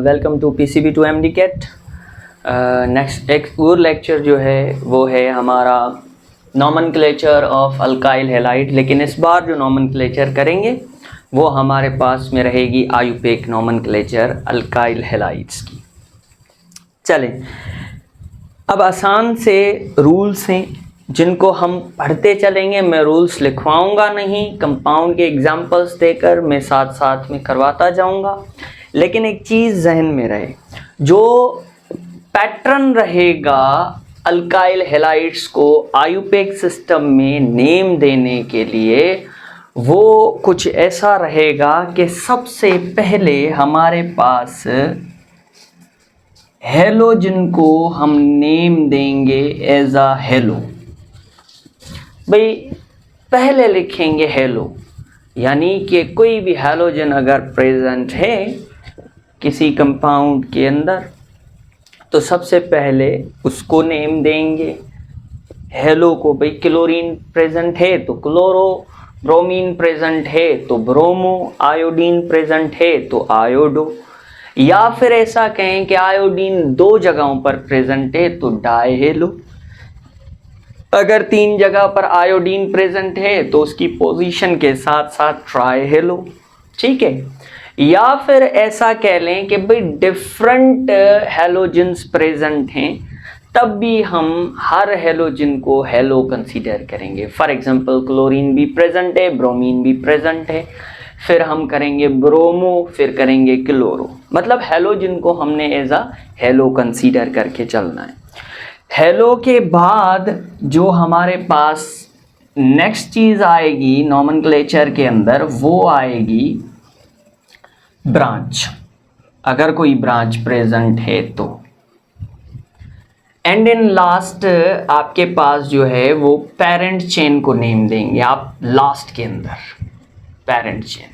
Welcome to PCB to MD CAT. Next एक और lecture जो है वो है हमारा नॉमेनक्लेचर ऑफ अल्काइल हैलाइड, लेकिन इस बार जो नॉमेनक्लेचर करेंगे वो हमारे पास में रहेगी आयुपेक नॉमेनक्लेचर अल्काइल हैलाइड्स की। चलें, अब आसान से रूल्स हैं जिनको हम पढ़ते चलेंगे। मैं रूल्स लिखवाऊंगा नहीं, कंपाउंड के एग्जांपल्स देकर मैं साथ साथ में करवाता जाऊंगा। लेकिन एक चीज़ जहन में रहे, जो पैटर्न रहेगा अल्काइल हैलाइड्स को आयुपेक सिस्टम में नेम देने के लिए वो कुछ ऐसा रहेगा कि सबसे पहले हमारे पास हेलोजन को हम नेम देंगे एज अ हेलो। भाई पहले लिखेंगे हेलो, यानी कि कोई भी हेलोजन अगर प्रेजेंट है किसी कंपाउंड के अंदर तो सबसे पहले उसको नेम देंगे हेलो को। भाई क्लोरीन प्रेजेंट है तो क्लोरो, ब्रोमीन प्रेजेंट है तो ब्रोमो, आयोडीन प्रेजेंट है तो आयोडो, या फिर ऐसा कहें कि आयोडीन 2 जगहों पर प्रेजेंट है तो डायहेलो। अगर 3 जगह पर आयोडीन प्रेजेंट है तो उसकी पोजीशन के साथ साथ ट्राइहेलो, ठीक है। या फिर ऐसा कह लें कि भाई डिफरेंट हेलोजन्स प्रेजेंट हैं, तब भी हम हर हेलोजन को हेलो कंसीडर करेंगे। फॉर एग्जांपल क्लोरीन भी प्रेजेंट है, ब्रोमीन भी प्रेजेंट है, फिर हम करेंगे ब्रोमो, फिर करेंगे क्लोरो। मतलब हेलोजन को हमने एज अ हेलो कंसीडर करके चलना है। हेलो के बाद जो हमारे पास नेक्स्ट चीज़ आएगी नॉमेनक्लेचर के अंदर वो आएगी ब्रांच, अगर कोई ब्रांच प्रेजेंट है तो। एंड इन लास्ट आपके पास जो है वो पेरेंट चेन को नेम देंगे आप लास्ट के अंदर। पेरेंट चेन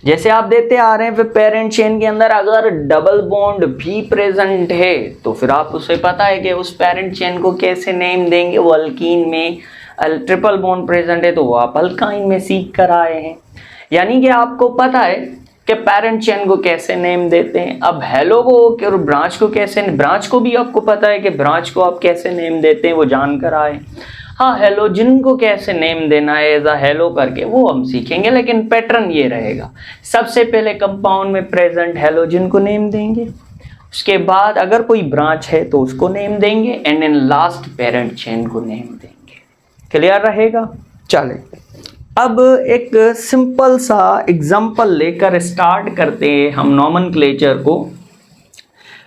जैसे आप देते आ रहे हैं, फिर पेरेंट चेन के अंदर अगर डबल बॉन्ड भी प्रेजेंट है तो फिर आप उसे पता है कि उस पेरेंट चेन को कैसे नेम देंगे। वो अल्कीन में ट्रिपल बॉन्ड प्रेजेंट है तो वो आप अल्काइन में सीख कर आए हैं, यानी कि आपको पता है कि पेरेंट चेन को कैसे नेम देते हैं। अब हेलो को और ब्रांच को कैसे, ब्रांच को भी आपको पता है कि ब्रांच को आप कैसे नेम देते हैं, वो जानकर आए। हाँ, हेलोजन को कैसे नेम देना है एज अ हेलो करके वो हम सीखेंगे, लेकिन पैटर्न ये रहेगा। सबसे पहले कंपाउंड में प्रेजेंट हेलोजन को नेम देंगे, उसके बाद अगर कोई ब्रांच है तो उसको नेम देंगे, and in last parent chain को नेम देंगे। क्लियर रहेगा? चले, अब एक सिंपल सा एग्जांपल लेकर स्टार्ट करते हैं हम नॉमेनक्लेचर को।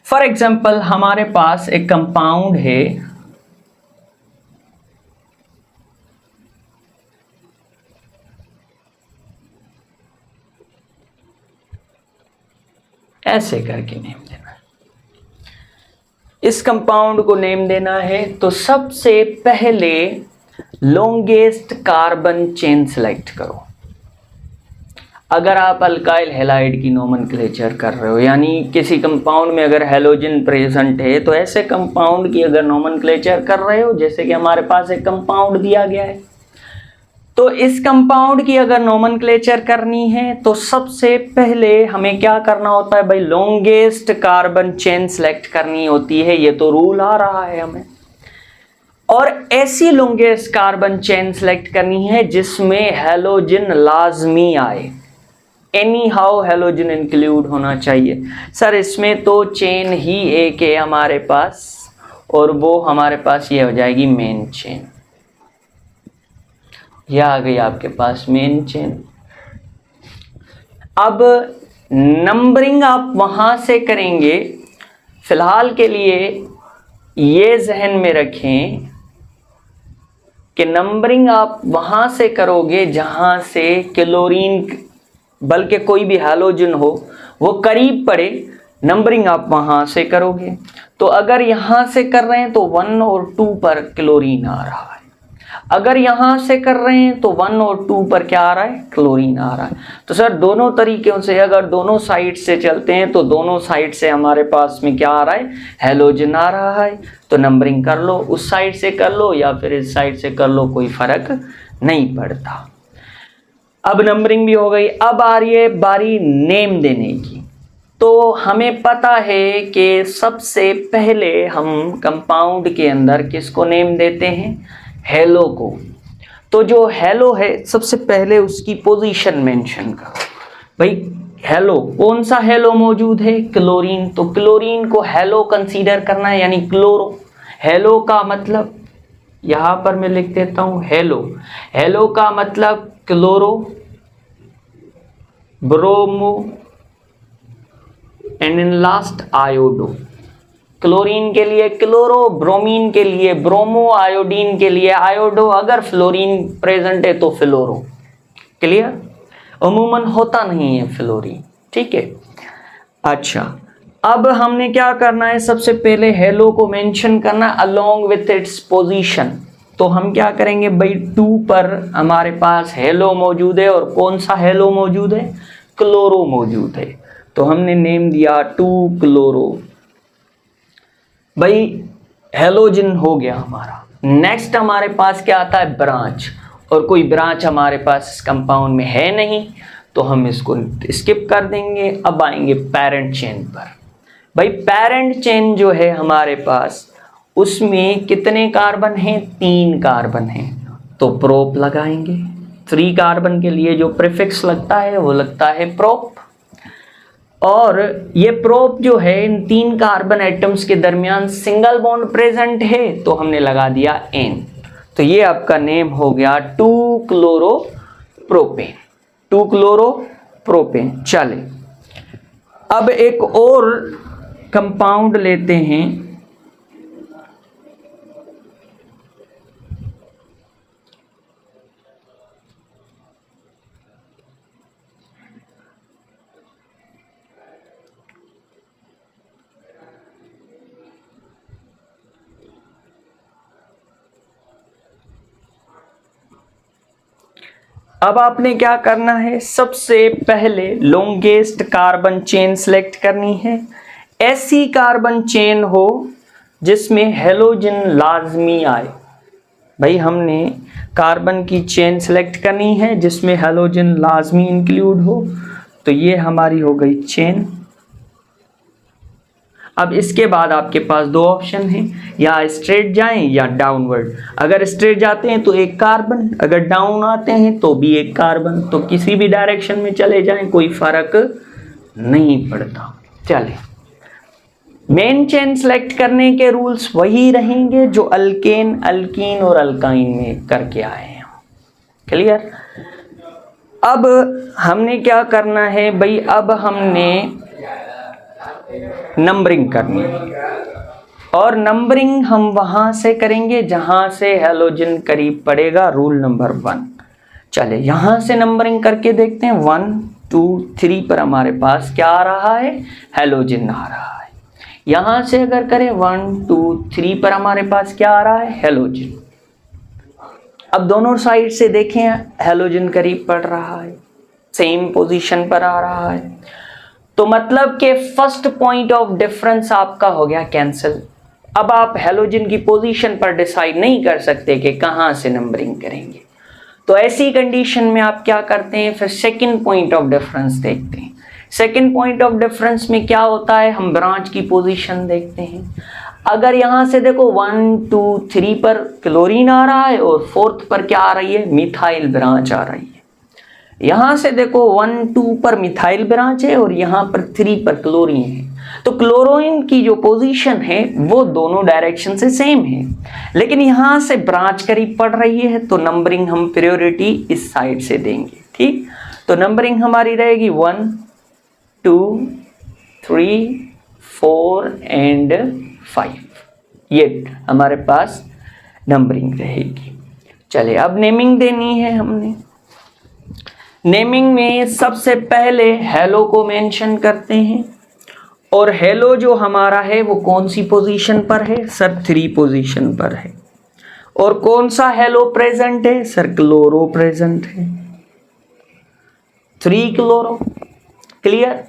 फॉर एग्जांपल हमारे पास एक कंपाउंड है ऐसे करके नेम देना है। इस कंपाउंड को नेम देना है तो सबसे पहले लॉन्गेस्ट कार्बन चेन सेलेक्ट करो। अगर आप अल्काइल हैलाइड की नॉमेनक्लेचर कर रहे हो, यानी किसी कंपाउंड में अगर हेलोजन प्रेजेंट है तो ऐसे कंपाउंड की अगर नॉमेनक्लेचर कर रहे हो, जैसे कि हमारे पास एक कंपाउंड दिया गया है, तो इस कंपाउंड की अगर नॉमेनक्लेचर करनी है तो सबसे पहले हमें क्या करना होता है भाई, लॉन्गेस्ट कार्बन चेन सेलेक्ट करनी होती है। ये तो रूल आ रहा है हमें, और ऐसी लॉन्गेस्ट कार्बन चेन सेलेक्ट करनी है जिसमें हेलोजन लाजमी आए। एनी हाउ हेलोजन इंक्लूड होना चाहिए। सर इसमें तो चेन ही एक है हमारे पास, और वो हमारे पास ये हो जाएगी मेन चेन। यह आ गई आपके पास मेन चेन। अब नंबरिंग आप वहां से करेंगे। फिलहाल के लिए ये जहन में रखें कि नंबरिंग आप वहां से करोगे जहां से क्लोरीन, बल्कि कोई भी हैलोजन हो वो करीब पड़े, नंबरिंग आप वहां से करोगे। तो अगर यहां से कर रहे हैं तो 1 और 2 पर क्लोरीन आ रहा है, अगर यहां से कर रहे हैं तो 1 और 2 पर क्या आ रहा है, क्लोरीन आ रहा है। तो सर दोनों तरीकों से, अगर दोनों साइड से चलते हैं तो दोनों साइड से हमारे पास में क्या आ रहा है, हेलोजन आ रहा है। तो नंबरिंग कर लो, उस साइड से कर लो या फिर इस साइड से कर लो, कोई फर्क नहीं पड़ता। अब नंबरिंग भी हो गई। अब आ रही है बारी नेम देने की। तो हमें पता है कि सबसे पहले हम कंपाउंड के अंदर किसको नेम देते हैं, हेलो को। तो जो हेलो है सबसे पहले उसकी पोजीशन मेंशन करो। भाई हेलो, कौन सा हेलो मौजूद है, क्लोरीन। तो क्लोरीन को हेलो कंसीडर करना है, यानी क्लोरो। हेलो का मतलब यहां पर मैं लिख देता हूं हेलो। हेलो का मतलब chloro, bromo and in last iodo. Chlorine के लिए क्लोरो, ब्रोमीन के लिए ब्रोमो, आयोडीन के लिए आयोडो, अगर फ्लोरीन प्रेजेंट है तो फ्लोरो। क्लियर? अमूमन होता नहीं है फ्लोरीन, ठीक है। अच्छा, अब हमने क्या करना है, सबसे पहले हेलो को मेंशन करना अलोंग विथ इट्स पोजीशन। तो हम क्या करेंगे भाई, 2 पर हमारे पास हेलो मौजूद है, और कौन सा हेलो मौजूद है, क्लोरो मौजूद है। तो हमने नेम दिया 2 क्लोरो। भाई हेलोजन हो गया हमारा। नेक्स्ट हमारे पास क्या आता है, ब्रांच। और कोई ब्रांच हमारे पास इस कंपाउंड में है नहीं, तो हम इसको स्किप कर देंगे। अब आएंगे पेरेंट चेन पर। भाई पेरेंट चेन जो है हमारे पास, उसमें कितने कार्बन हैं, 3 कार्बन हैं। तो प्रोप लगाएंगे। 3 कार्बन के लिए जो प्रीफिक्स लगता है वो लगता है प्रोप। और ये प्रोप जो है, इन 3 कार्बन एटम्स के दरमियान सिंगल बॉन्ड प्रेजेंट है, तो हमने लगा दिया N। तो ये आपका नेम हो गया 2 क्लोरो प्रोपेन। 2 chloro propane. चले अब एक और कंपाउंड लेते हैं। अब आपने क्या करना है, सबसे पहले लॉन्गेस्ट कार्बन चेन सेलेक्ट करनी है। ऐसी कार्बन चेन हो जिसमें हेलोजन लाजमी आए। भाई हमने कार्बन की चेन सेलेक्ट करनी है जिसमें हेलोजन लाजमी इंक्लूड हो। तो ये हमारी हो गई चेन। अब इसके बाद आपके पास 2 ऑप्शन हैं, या स्ट्रेट जाएं या डाउनवर्ड। अगर स्ट्रेट जाते हैं तो 1 कार्बन, अगर डाउन आते हैं तो भी 1 कार्बन। तो किसी भी डायरेक्शन में चले जाएं कोई फर्क नहीं पड़ता। चले, मेन चेन सेलेक्ट करने के रूल्स वही रहेंगे जो अल्केन, अल्कीन और अल्काइन में करके आए हैं। क्लियर? अब हमने क्या करना है भाई, अब हमने नंबरिंग करनी है। और नंबरिंग हम वहां से करेंगे जहां से हेलोजन करीब पड़ेगा, रूल नंबर 1। चले यहां से नंबरिंग करके देखते हैं। 1 2 3 पर हमारे पास क्या आ रहा है, हेलोजन आ रहा है। यहां से अगर करें 1 2 3 पर हमारे पास क्या आ रहा है, हेलोजन। अब दोनों साइड से देखें, हेलोजन करीब पड़ रहा है, सेम पोजीशन पर आ रहा है। तो मतलब कि फर्स्ट पॉइंट ऑफ डिफरेंस आपका हो गया कैंसिल। अब आप हेलोजन की पोजीशन पर डिसाइड नहीं कर सकते कि कहां से नंबरिंग करेंगे। तो ऐसी कंडीशन में आप क्या करते हैं, फिर सेकंड पॉइंट ऑफ डिफरेंस देखते हैं। सेकंड पॉइंट ऑफ डिफरेंस में क्या होता है, हम ब्रांच की पोजीशन देखते हैं। अगर यहां से देखो 1 2 3 पर क्लोरीन आ रहा है और 4th पर क्या आ रही है, मिथाइल ब्रांच आ रही है। यहां से देखो 1 2 पर मिथाइल ब्रांच है और यहां पर 3 पर क्लोरीन है। तो क्लोरीन की जो पोजीशन है वो दोनों डायरेक्शन से सेम है, लेकिन यहां से ब्रांच करीब पड़ रही है, तो नंबरिंग हम प्रायोरिटी इस साइड से देंगे। ठीक, तो नंबरिंग हमारी रहेगी 1 2 3 4 एंड 5। ये हमारे पास नंबरिंग रहेगी। चलिए अब नेमिंग देनी है हमने। नेमिंग में सबसे पहले हेलो को मेंशन करते हैं। और हेलो जो हमारा है वो कौन सी पोजीशन पर है, सर 3 पोजीशन पर है। और कौन सा हेलो प्रेजेंट है, सर क्लोरो प्रेजेंट है, 3 क्लोरो। क्लियर?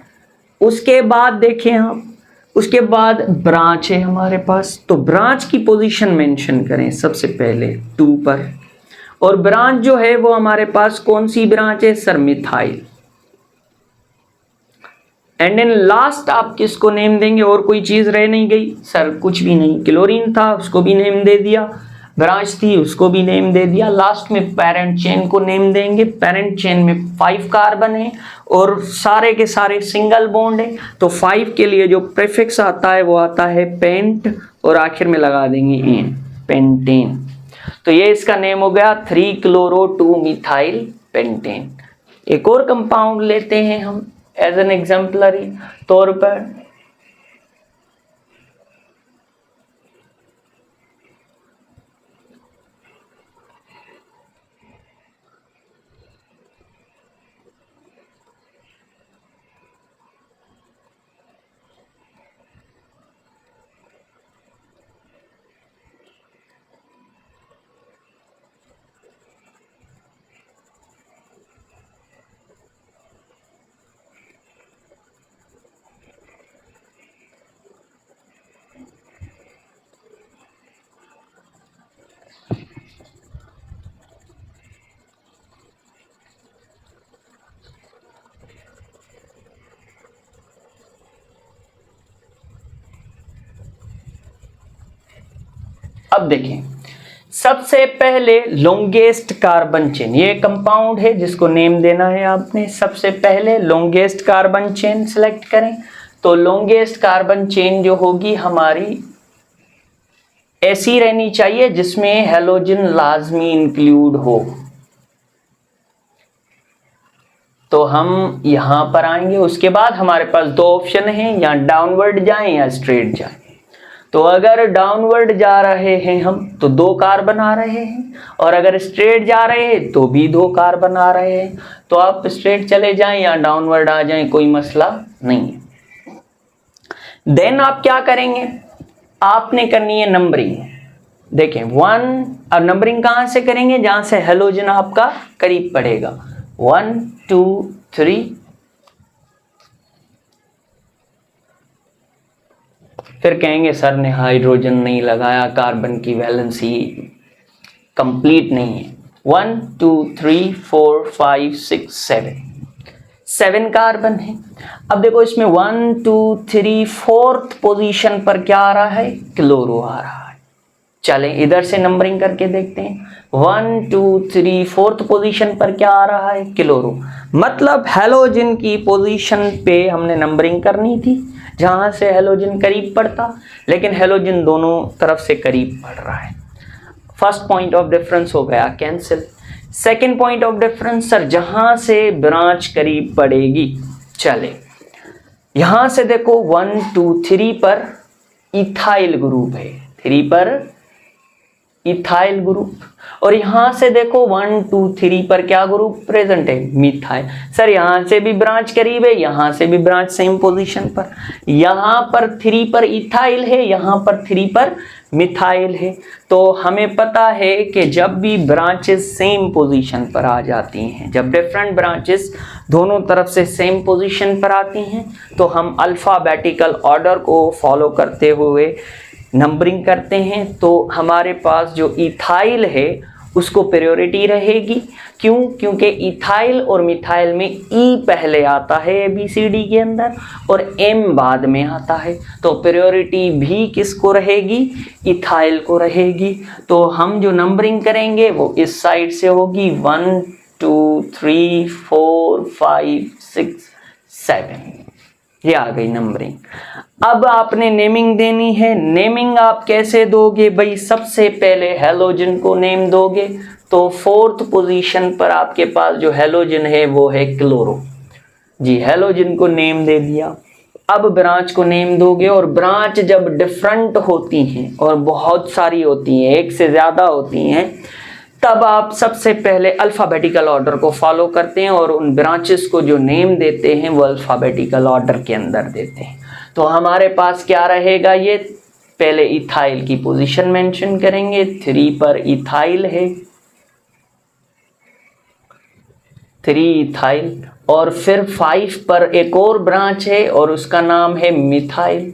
उसके बाद देखें हम, उसके बाद ब्रांच है हमारे पास, तो ब्रांच की पोजीशन मेंशन करें सबसे पहले 2 पर। और ब्रांच जो है वो हमारे पास कौन सी ब्रांच है, sir methyl. And in last आप किसको नेम देंगे? और कोई चीज रह नहीं गई सर, कुछ भी नहीं। क्लोरीन था उसको भी नेम दे दिया, ब्रांच थी उसको भी नेम दे दिया, लास्ट में पेरेंट चेन को नेम देंगे। पेरेंट चेन में 5 कार्बन है और सारे के सारे सिंगल बॉन्ड है, तो 5 के लिए जो प्रीफिक्स आता है वो आता है पेंट और आखिर में लगा देंगे एन, पेंटेन। तो ये इसका नेम हो गया 3 क्लोरो 2 मिथाइल पेंटेन। एक और कंपाउंड लेते हैं हम एज एन एग्जाम्पलरी तौर पर। अब देखें, सबसे पहले लॉन्गेस्ट कार्बन चेन, ये कंपाउंड है जिसको नेम देना है आपने। सबसे पहले लॉन्गेस्ट कार्बन चेन सिलेक्ट करें। तो लॉन्गेस्ट कार्बन चेन जो होगी हमारी ऐसी रहनी चाहिए जिसमें हैलोजन लाजमी इंक्लूड हो। तो हम यहां पर आएंगे, उसके बाद हमारे पास 2 ऑप्शन हैं, या डाउनवर्ड जाएं या स्ट्रेट जाएं। तो अगर डाउनवर्ड जा रहे हैं हम तो 2 कार्बन आ रहे हैं, और अगर स्ट्रेट जा रहे हैं तो भी 2 कार्बन आ रहे हैं। तो आप स्ट्रेट चले जाएं या डाउनवर्ड आ जाएं, कोई मसला नहीं है। देन आप क्या करेंगे, आपने करनी है नंबरिंग। देखें 1, और नंबरिंग कहां से करेंगे? जहां से हैलोजन आपका करीब पड़ेगा। 1 2 3, फिर कहेंगे सर ने हाइड्रोजन नहीं लगाया, कार्बन की वैलेंसी कंप्लीट नहीं है। 1 2 3 4 5 6 7 कार्बन है। अब देखो इसमें 1 2 3 4th पोजीशन पर क्या आ रहा है? क्लोरो आ रहा है। चलें इधर से नंबरिंग करके देखते हैं। 1 2 3 4th पोजीशन पर क्या आ रहा है? क्लोरो। मतलब हैलोजन की पोजीशन पे हमने नंबरिंग करनी थी जहां से हैलोजन करीब पड़ता, लेकिन हैलोजन दोनों तरफ से करीब पड़ रहा है। फर्स्ट पॉइंट ऑफ डिफरेंस हो गया cancel. Second point of difference, sir जहां से ब्रांच करीब पड़ेगी। चले यहां से देखो 1 2 3 पर इथाइल ग्रुप है, 3 पर इथाइल ग्रुप, और यहां से देखो 1 2 3 पर क्या ग्रुप प्रेजेंट है? मिथाइल। सर यहां से भी ब्रांच करीब है, यहां से भी ब्रांच सेम पोजीशन पर। यहां पर 3 पर इथाइल है, यहां पर 3 पर मिथाइल है। तो हमें पता है कि जब भी ब्रांचेस सेम पोजीशन पर आ जाती हैं, जब डिफरेंट ब्रांचेस दोनों तरफ से सेम पोजीशन पर आती हैं, तो हम अल्फाबेटिकल ऑर्डर को फॉलो करते हुए नंबरिंग करते हैं। तो हमारे पास जो इथाइल है उसको प्रायोरिटी रहेगी। क्यों? क्योंकि इथाइल और मिथाइल में ई पहले आता है ABCD के अंदर और M बाद में आता है, तो प्रायोरिटी भी किसको रहेगी? इथाइल को रहेगी। तो हम जो नंबरिंग करेंगे वो इस साइड से होगी 1 2 3 4 5 6 7, ये आ गई नंबरिंग। अब आपने नेमिंग देनी है। नेमिंग आप कैसे दोगे भाई? सबसे पहले हैलोजन को नेम दोगे, तो 4th पोजीशन पर आपके पास जो हैलोजन है वो है क्लोरो। जी हैलोजन को नेम दे दिया। अब ब्रांच को नेम दोगे, और ब्रांच जब डिफरेंट होती हैं और बहुत सारी होती हैं, एक से ज्यादा होती हैं, तब आप सबसे पहले अल्फाबेटिकल ऑर्डर को फॉलो करते हैं और उन ब्रांचेस को जो नेम देते हैं वो अल्फाबेटिकल ऑर्डर के अंदर देते हैं। तो हमारे पास क्या रहेगा? ये पहले इथाइल की पोजीशन मेंशन करेंगे, 3 पर इथाइल है, 3 इथाइल, और फिर 5 पर एक और ब्रांच है और उसका नाम है मिथाइल।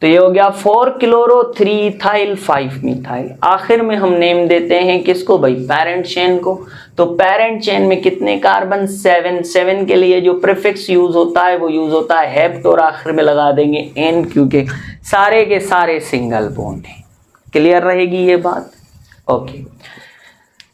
तो ये हो गया 4 क्लोरो 3 इथाइल 5 मिथाइल। आखिर में हम नेम देते हैं किसको भाई, पेरेंट चेन को। तो पेरेंट चेन में कितने कार्बन, 7। 7 के लिए जो प्रीफिक्स यूज होता है वो यूज होता है हेप्ट, और आखिर में लगा देंगे एन, क्योंकि सारे के सारे सिंगल बॉन्ड हैं। क्लियर रहेगी ये बात? ओके,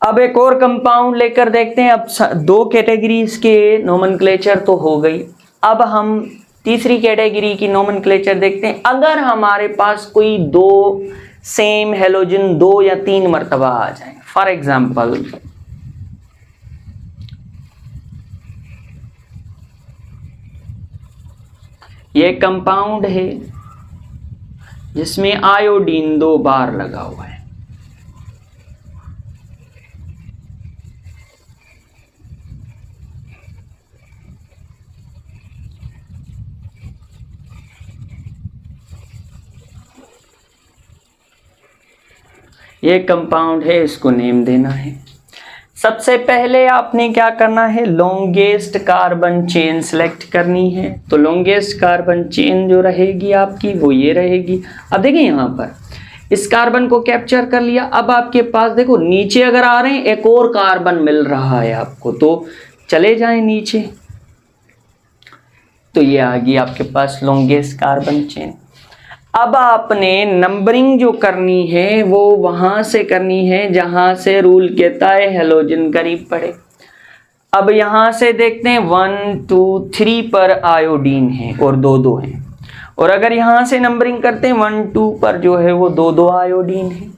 अब एक और कंपाउंड लेकर देखते हैं। अब 2 कैटेगरीज के नोमेनक्लेचर तो हो गई, अब हम तीसरी कैटेगरी की नोमेनक्लेचर देखते हैं। अगर हमारे पास कोई 2 सेम हेलोजन 2 या 3 मर्तबा आ जाए, फॉर एग्जांपल ये कंपाउंड है जिसमें आयोडीन 2 बार लगा हुआ है। ये कंपाउंड है, इसको नेम देना है। सबसे पहले आपने क्या करना है, लॉन्गेस्ट कार्बन चेन सेलेक्ट करनी है। तो लॉन्गेस्ट कार्बन चेन जो रहेगी आपकी वो ये रहेगी। अब देखिए यहाँ पर इस कार्बन को कैप्चर कर लिया। अब आपके पास देखो नीचे अगर आ रहे हैं एक और कार्बन मिल रहा है आपको, तो चले जाएं नीचे, तो ये आ गई आपके पास लॉन्गेस्ट कार्बन चेन। अब आपने नंबरिंग जो करनी है वो वहां से करनी है जहां से रूल कहता है हेलोजन करीब पड़े। अब यहां से देखते हैं 1 2 3 पर आयोडीन है और 2 है, और अगर यहां से नंबरिंग करते हैं 1 2 पर जो है वो 2 आयोडीन है,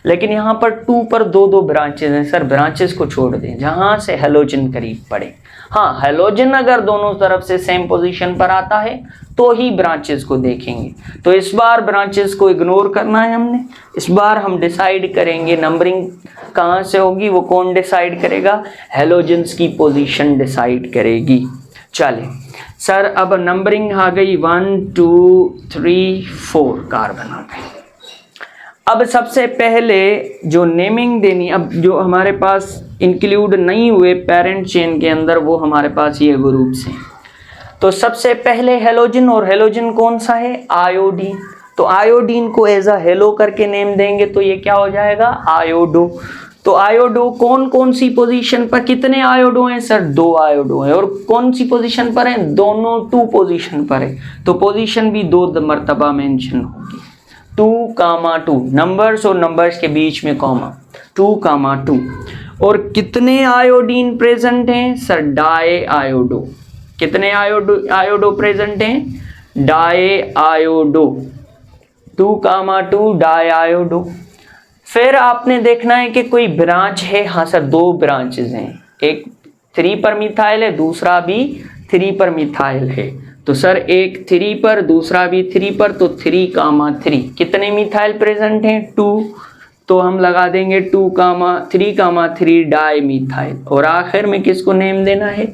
लेकिन यहां पर 2 पर 2 ब्रांचेस हैं। सर ब्रांचेस को छोड़ दें, जहां से हेलोजन करीब पड़े। हाँ, हेलोजन अगर दोनों तरफ से सेम पोजीशन पर आता है तो ही ब्रांचेस को देखेंगे। तो इस बार ब्रांचेस को इग्नोर करना है हमने। इस बार हम डिसाइड करेंगे नंबरिंग कहाँ से होगी, वो कौन डिसाइड करेगा, हेलोजन्स की पोजीशन डिसाइड करेगी। चले सर, अब नंबरिंग आ गई 1 2 3 4 कार्बन आ गए। अब सबसे पहले जो नेमिंग देनी, अब जो हमारे पास इंक्लूड नहीं हुए पेरेंट चेन के अंदर वो हमारे पास ये ग्रुप्स हैं। तो सबसे पहले हेलोजन, और हेलोजन कौन सा है, आयोडीन। तो आयोडीन को एज अ हेलो करके नेम देंगे तो ये क्या हो जाएगा, आयोडो। तो आयोडो कौन कौन सी पोजीशन पर, कितने आयोडो हैं सर, 2 आयोडो हैं, और कौन सी पोजीशन पर हैं, दोनों 2 पोजीशन पर है। तो पोजीशन भी 2 मर्तबा मेंशन होगी, 2, 2 नंबर्स और नंबर्स के बीच में कॉमा, 2, 2। और कितने आयोडीन प्रेजेंट हैं सर, डाई आयोडो। कितने आयोडो प्रेजेंट हैं, डाई आयोडो, 2, 2 डाई आयोडो। फिर आपने देखना है कि कोई ब्रांच है। हाँ सर, 2 ब्रांचेस हैं, एक 3 पर मिथाइल है, दूसरा भी 3 पर मिथाइल है। तो सर एक 3 पर, दूसरा भी 3 पर, तो 3, 3। कितने मिथाइल प्रेजेंट हैं, 2। तो हम लगा देंगे 2, 3 डाई मिथाइल। और आखिर में किसको नेम देना है,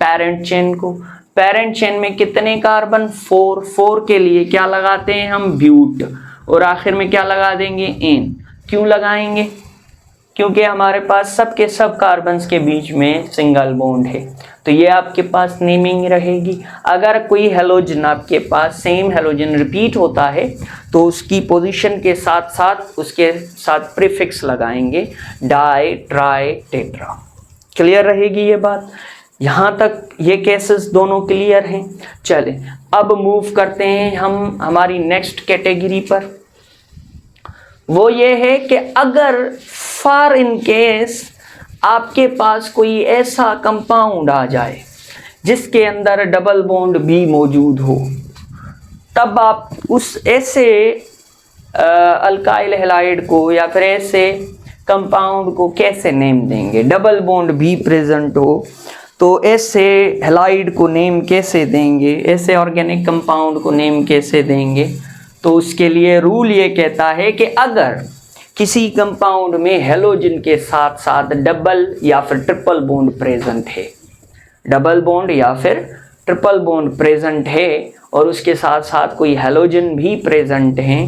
पेरेंट चेन को। पेरेंट चेन में कितने कार्बन, 4 के लिए क्या लगाते हैं हम, ब्यूट। और आखिर में क्या लगा देंगे, एन। क्यों लगाएंगे, क्योंकि हमारे पास सब के सब कार्बन्स के बीच में सिंगल बॉन्ड है। तो ये आपके पास नेमिंग रहेगी। अगर कोई हेलोजन आपके पास सेम हेलोजन रिपीट होता है तो उसकी पोजीशन के साथ साथ उसके साथ प्रीफिक्स लगाएंगे, डाई, ट्राई, टेट्रा। क्लियर रहेगी ये बात? यहाँ तक ये केसेस दोनों क्लियर हैं। चले अब मूव करते हैं हम हमारी नेक्स्ट कैटेगरी पर। वो ये है कि अगर फॉर इन केस आपके पास कोई ऐसा कंपाउंड आ जाए जिसके अंदर डबल बॉन्ड भी मौजूद हो, तब आप उस ऐसे अल्काइल हैलाइड को या फिर ऐसे कंपाउंड को कैसे नेम देंगे। डबल बॉन्ड भी प्रेजेंट हो तो ऐसे हैलाइड को नेम कैसे देंगे, ऐसे ऑर्गेनिक कंपाउंड को नेम कैसे देंगे। तो उसके लिए रूल ये कहता है कि अगर किसी कंपाउंड में हेलोजन के साथ साथ डबल या फिर ट्रिपल बॉन्ड प्रेजेंट है, डबल बॉन्ड या फिर ट्रिपल बॉन्ड प्रेजेंट है और उसके साथ साथ कोई हेलोजन भी प्रेजेंट है,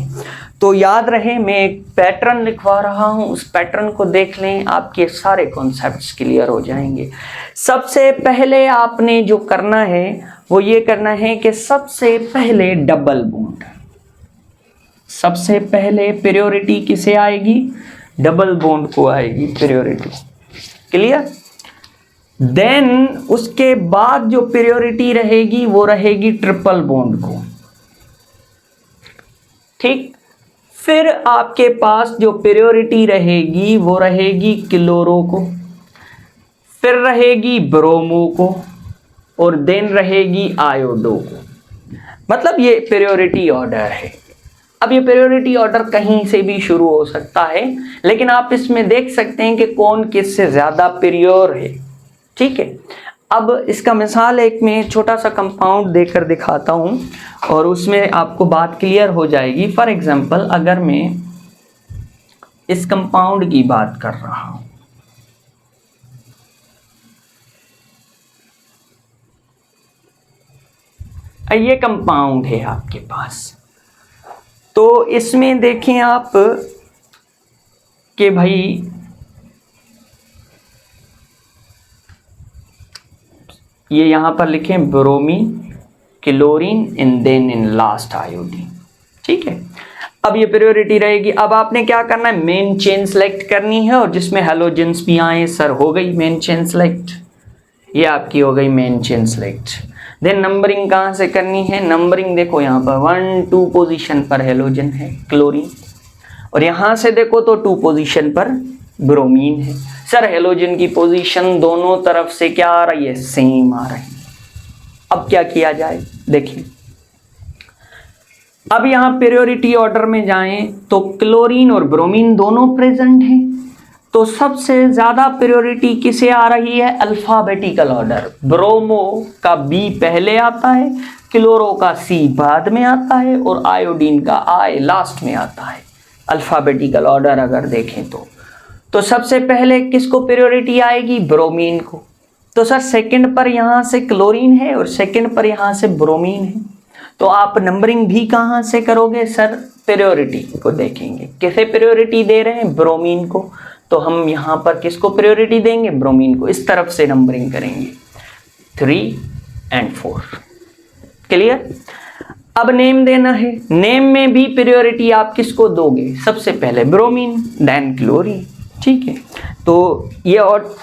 तो याद रहे मैं एक पैटर्न लिखवा रहा हूँ, उस पैटर्न को देख लें, आपके सारे कॉन्सेप्ट्स क्लियर हो जाएंगे। सबसे पहले आपने जो करना है वो ये करना है कि सबसे पहले डबल बॉन्ड, सबसे पहले प्रायोरिटी किसे आएगी? डबल बॉन्ड को आएगी प्रायोरिटी। क्लियर? देन उसके बाद जो प्रायोरिटी रहेगी वो रहेगी ट्रिपल बॉन्ड को। ठीक, फिर आपके पास जो प्रायोरिटी रहेगी वो रहेगी क्लोरो को, फिर रहेगी ब्रोमो को, और देन रहेगी आयोडो को। मतलब ये प्रायोरिटी ऑर्डर है। अब ये प्रायोरिटी ऑर्डर कहीं से भी शुरू हो सकता है, लेकिन आप इसमें देख सकते हैं कि कौन किससे ज़्यादा प्रियोर है। ठीक है, अब इसका मिसाल एक मैं छोटा सा कंपाउंड देकर दिखाता हूँ और उसमें आपको बात क्लियर हो जाएगी। फॉर एग्जांपल अगर मैं इस कंपाउंड की बात कर रहा हूँ, ये कंपाउंड है आपके पास, तो इसमें देखें आप कि भाई ये यहां पर लिखें bromine, chlorine and then in last iodine. ठीक है, अब ये प्रायोरिटी रहेगी। अब आपने क्या करना है? मेन चेन सेलेक्ट करनी है और जिसमें हेलोजेंस भी आए। सर हो गई मेन चेन सेलेक्ट, ये आपकी हो गई main chain select. Then numbering कहाँ से करनी है? नंबरिंग देखो यहाँ पर 1 2 पोजीशन पर हेलोजन है क्लोरीन, और यहाँ से देखो तो 2 पोजीशन पर ब्रोमीन है। सर हेलोजन की पोजीशन दोनों तरफ से क्या आ रही है? सेम आ रही है। अब क्या किया जाए? देखिए, अब यहाँ प्रायोरिटी ऑर्डर में जाएं तो क्लोरीन और ब्रोमीन दोनों प्रेजेंट हैं, तो सबसे ज्यादा प्रायोरिटी किसे आ रही है? Alphabetical order. ब्रोमो का बी पहले आता है, क्लोरो का सी बाद में आता है, और आयोडीन का आई लास्ट में आता है। अल्फाबेटिकल ऑर्डर अगर देखें तो सबसे पहले किसको प्रायोरिटी आएगी? ब्रोमीन को। तो सर सेकंड पर यहाँ से क्लोरीन है और सेकंड पर यहाँ से ब्रोमीन है, तो आप नंबरिंग भी कहाँ से करोगे? सर प्रायोरिटी को देखेंगे, किसे प्रायोरिटी दे रहे हैं? ब्रोमीन को, तो हम यहाँ पर किसको प्रायोरिटी देंगे? ब्रोमीन को। इस तरफ से नंबरिंग करेंगे 3 और 4। क्लियर? अब नेम देना है। नेम में भी प्रायोरिटी आप किसको दोगे? सबसे पहले ब्रोमीन, देन क्लोरीन। ठीक है, तो ये और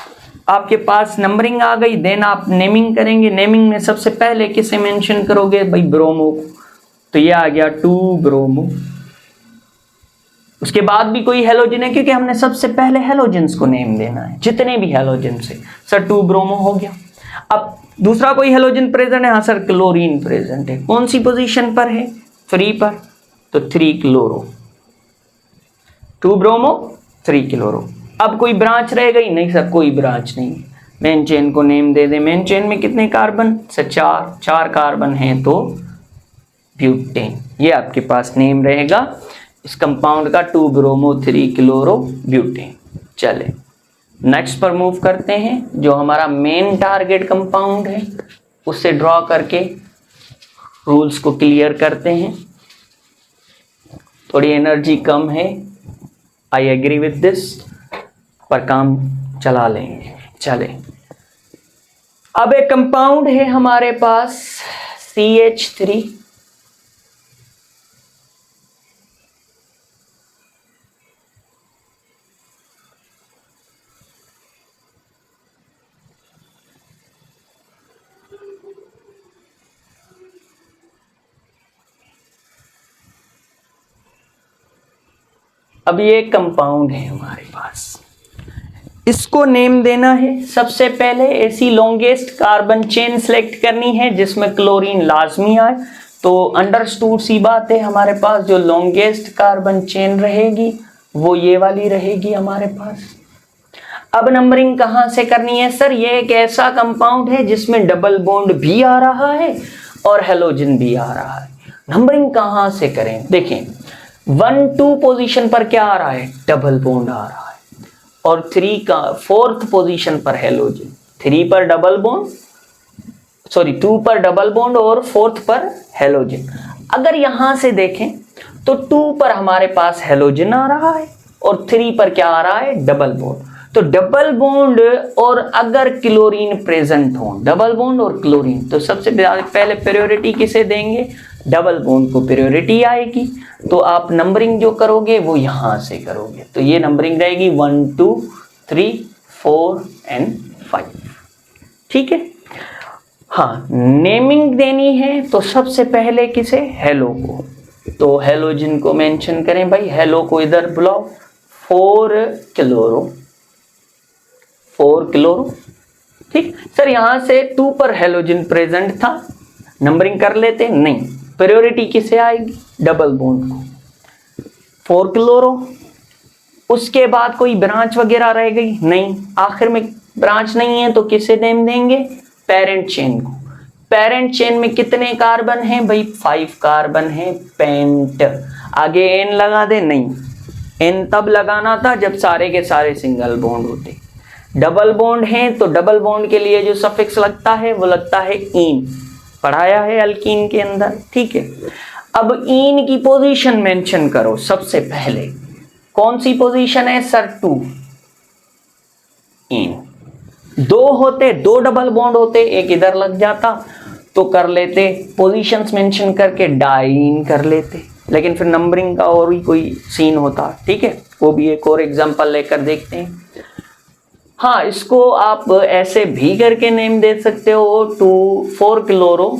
आपके पास नंबरिंग आ गई। देन आप नेमिंग करेंगे। नेमिंग में सबसे पहले किसे मेंशन करोगे? भाई ब्रोमो को, तो ये आ गया 2 ब्रोमो। उसके बाद भी कोई हेलोजन है, क्योंकि हमने सबसे पहले हेलोजेंस को नेम देना है, जितने भी हेलोजेंस है। सर 2 ब्रोमो हो गया। अब दूसरा कोई हेलोजन प्रेजेंट है? हाँ सर क्लोरीन प्रेजेंट है। कौन सी पोजीशन पर है? 3 पर, तो 3 क्लोरो, 2 ब्रोमो 3 क्लोरो। अब कोई ब्रांच रह गई? नहीं सर कोई ब्रांच नहीं। मेन चेन को नेम दे दे। मेन चेन में कितने कार्बन? सर 4 कार्बन हैं, तो ब्यूटेन। ये आपके पास नेम रहेगा इस कंपाउंड का, 2 ब्रोमो 3 क्लोरो ब्यूटेन। चले नेक्स्ट पर मूव करते हैं। जो हमारा मेन टारगेट कंपाउंड है उससे ड्रॉ करके रूल्स को क्लियर करते हैं। थोड़ी एनर्जी कम है, आई एग्री विद दिस, पर काम चला लेंगे। चले, अब एक कंपाउंड है हमारे पास CH3। अब ये कंपाउंड है हमारे पास, इसको नेम देना है। सबसे पहले ऐसी लॉन्गेस्ट कार्बन चेन सेलेक्ट करनी है जिसमें क्लोरीन लाजमी आए। तो अंडरस्टूड सी बात है, हमारे पास जो लॉन्गेस्ट कार्बन चेन रहेगी वो ये वाली रहेगी हमारे पास। अब नंबरिंग कहाँ से करनी है? सर ये एक ऐसा कंपाउंड है जिसमें डबल बॉन्ड भी आ रहा है और हेलोजन भी आ रहा है। नंबरिंग कहाँ से करें? देखें 1 2 पोजीशन पर क्या आ रहा है? डबल बॉन्ड आ रहा है, और 3 का 4th पोजीशन पर हेलोजन। 3 पर डबल बॉन्ड, सॉरी 2 पर डबल बॉन्ड और 4th पर हेलोजन। अगर यहां से देखें तो 2 पर हमारे पास हेलोजन आ रहा है और 3 पर क्या आ रहा है? Double bond. तो डबल बॉन्ड और अगर क्लोरीन प्रेजेंट हो, डबल बॉन्ड और क्लोरीन, तो सबसे पहले प्रायोरिटी किसे देंगे? डबल बॉन्ड को प्रायोरिटी आएगी, तो आप नंबरिंग जो करोगे वो यहाँ से करोगे, तो ये नंबरिंग रहेगी 1 2 3 4 एंड 5। ठीक है। हाँ, नेमिंग देनी है तो सबसे पहले किसे, हेलो को, तो हेलोजन को मेंशन करें भाई, हेलो को इधर बुलाओ, 4 क्लोरो, 4 क्लोरो। ठीक सर, यहां से 2 पर हेलोजन प्रेजेंट था, नंबरिंग कर लेते, नहीं, प्रायोरिटी किसे आएगी, डबल बॉन्ड को, 4 क्लोरो। उसके बाद कोई ब्रांच वगैरह रह गई नहीं, आखिर में ब्रांच नहीं है तो किसे नेम देंगे, पेरेंट चेन को। पेरेंट चेन में कितने कार्बन हैं भाई, 5 कार्बन हैं, पेंट। आगे एन लगा दे, नहीं, एन तब लगाना था जब सारे के सारे सिंगल बॉन्ड होते। डबल बॉन्ड हैं तो डबल बॉन्ड के लिए जो सफिक्स लगता है वो लगता है इन, पढ़ाया है अल्कीन के अंदर। ठीक है, अब इन की पोजीशन मेंशन करो सबसे पहले, कौन सी पोजीशन है सर, 2। इन 2 होते, 2 डबल बॉन्ड होते, एक इधर लग जाता तो कर लेते, पोजीशंस मेंशन करके डाइन कर लेते, लेकिन फिर नंबरिंग का और भी कोई सीन होता। ठीक है, वो भी एक और एग्जांपल लेकर देखते हैं। हाँ, इसको आप ऐसे भी करके नेम दे सकते हो, 4 क्लोरो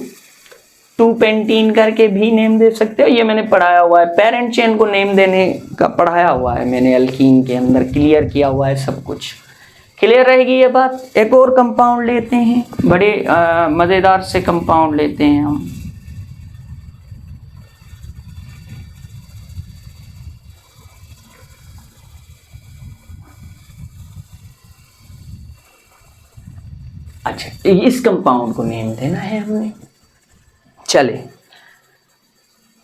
2 पेंटीन करके भी नेम दे सकते हो, ये मैंने पढ़ाया हुआ है, पेरेंट चेन को नेम देने का पढ़ाया हुआ है मैंने अल्कीन के अंदर, क्लियर किया हुआ है सब कुछ। क्लियर रहेगी ये बात। एक और कंपाउंड लेते हैं, बड़े मज़ेदार से कंपाउंड लेते हैं हम। अच्छा, इस कंपाउंड को नेम देना है हमने। चले,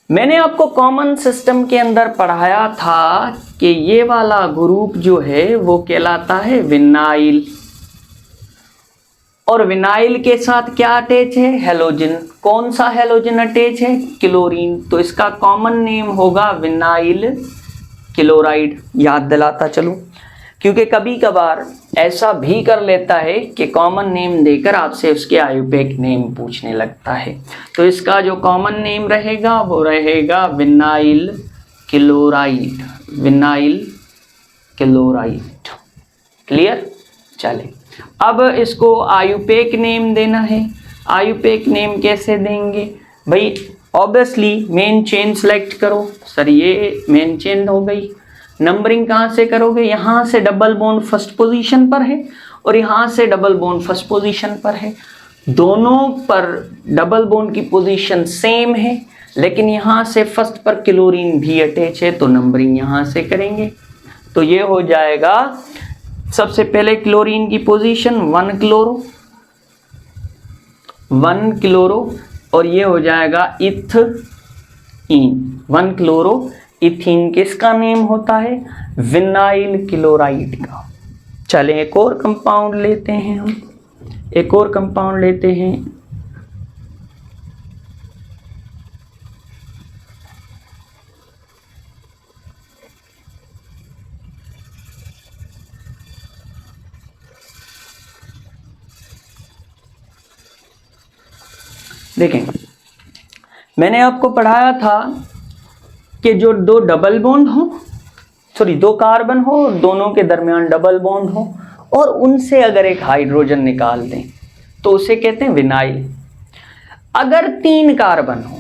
मैंने आपको कॉमन सिस्टम के अंदर पढ़ाया था कि ये वाला ग्रुप जो है वो कहलाता है विनाइल, और विनाइल के साथ क्या अटैच है, हेलोजन। कौन सा हेलोजन अटैच है, क्लोरीन, तो इसका कॉमन नेम होगा विनाइल क्लोराइड। याद दिलाता चलूं, क्योंकि कभी कभार ऐसा भी कर लेता है कि कॉमन नेम देकर आपसे उसके आयुपेक नेम पूछने लगता है, तो इसका जो कॉमन नेम रहेगा वो रहेगा vinyl chloride, vinyl chloride. Clear. चले, अब इसको आयुपेक नेम देना है। आयुपेक नेम कैसे देंगे भाई, ऑब्वियसली मेन चेन सेलेक्ट करो। सर ये मेन चेन हो गई, नंबरिंग कहाँ से करोगे, यहाँ से डबल बॉन्ड फर्स्ट पोजीशन पर है और यहाँ से डबल बॉन्ड फर्स्ट पोजीशन पर है, दोनों पर डबल बॉन्ड की पोजीशन सेम है, लेकिन यहाँ से फर्स्ट पर क्लोरीन भी अटैच है, तो नंबरिंग यहाँ से करेंगे। तो ये हो जाएगा सबसे पहले क्लोरीन की पोजीशन 1 क्लोरो, 1 क्लोरो, और ये हो जाएगा इथीन, 1 क्लोरो इथीन। किसका नेम होता है, विनाइल क्लोराइड का। चलें, एक और कंपाउंड लेते हैं हम, एक और कंपाउंड लेते हैं। देखें, मैंने आपको पढ़ाया था कि जो 2 डबल बॉन्ड हो, सॉरी 2 कार्बन हो, दोनों के दरमियान डबल बॉन्ड हो और उनसे अगर एक हाइड्रोजन निकाल दें तो उसे कहते हैं विनाइल। अगर 3 कार्बन हो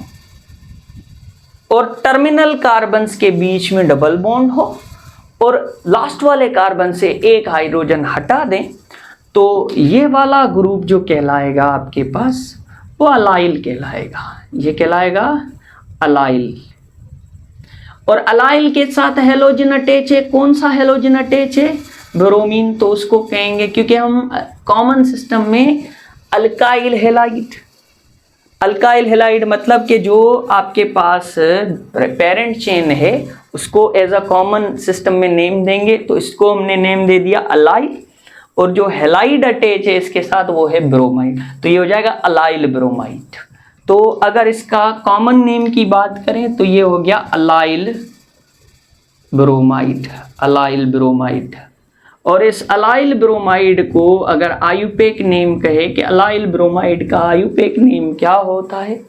और टर्मिनल कार्बन्स के बीच में डबल बॉन्ड हो और लास्ट वाले कार्बन से एक हाइड्रोजन हटा दें, तो ये वाला ग्रुप जो कहलाएगा आपके पास वो अलाइल कहलाएगा। ये कहलाएगा अलाइल, और अलाइल के साथ हेलोजन अटैच है। कौन सा हेलोजन अटैच है, ब्रोमीन, तो उसको कहेंगे, क्योंकि हम कॉमन सिस्टम में अल्काइल हेलाइड, अल्काइल हेलाइड मतलब कि जो आपके पास पेरेंट चेन है उसको एज अ कॉमन सिस्टम में नेम देंगे, तो इसको हमने नेम दे दिया अलाइल, और जो हेलाइड अटैच है इसके साथ वो है ब्रोमाइड, तो ये हो जाएगा अलाइल ब्रोमाइड। तो अगर इसका कॉमन नेम की बात करें तो ये हो गया अलाइल ब्रोमाइड, अलाइल ब्रोमाइड। और इस अलाइल ब्रोमाइड को अगर आयुपेक नेम कहे कि अलाइल ब्रोमाइड का आयुपेक नेम क्या होता है,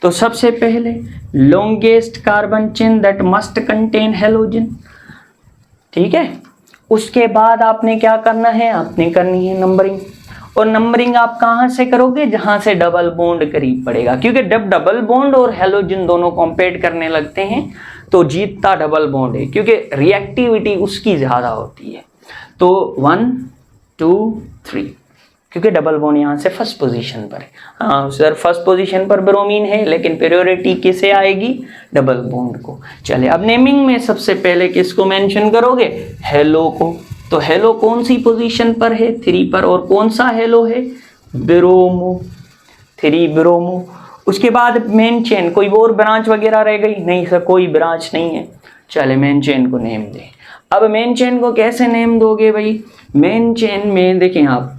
तो सबसे पहले longest carbon chain that must contain halogen, ठीक है। उसके बाद आपने क्या करना है, आपने करनी है नंबरिंग, और नंबरिंग आप कहाँ से करोगे, जहां से डबल बॉन्ड करीब पड़ेगा, क्योंकि जब डबल बॉन्ड और हैलोजन दोनों कॉम्पेट करने लगते हैं तो जीतता डबल बॉन्ड है, क्योंकि रिएक्टिविटी उसकी ज्यादा होती है। तो 1 2 3, क्योंकि डबल बॉन्ड यहाँ से फर्स्ट पोजीशन पर है। हाँ सर, फर्स्ट पोजीशन पर ब्रोमीन है, लेकिन प्रायोरिटी किसे आएगी, डबल बॉन्ड को। चले अब नेमिंग में सबसे पहले किसको मेंशन करोगे, हेलो को। तो हेलो कौन सी पोजीशन पर है, 3 पर, और कौन सा हेलो है, ब्रोमो, 3 ब्रोमो। उसके बाद मेन चेन, कोई और ब्रांच वगैरह रह गई, नहीं सर कोई ब्रांच नहीं है। चले मेन चेन को नेम दे। अब मेन चेन को कैसे नेम दोगे भाई, मेन चेन में देखें आप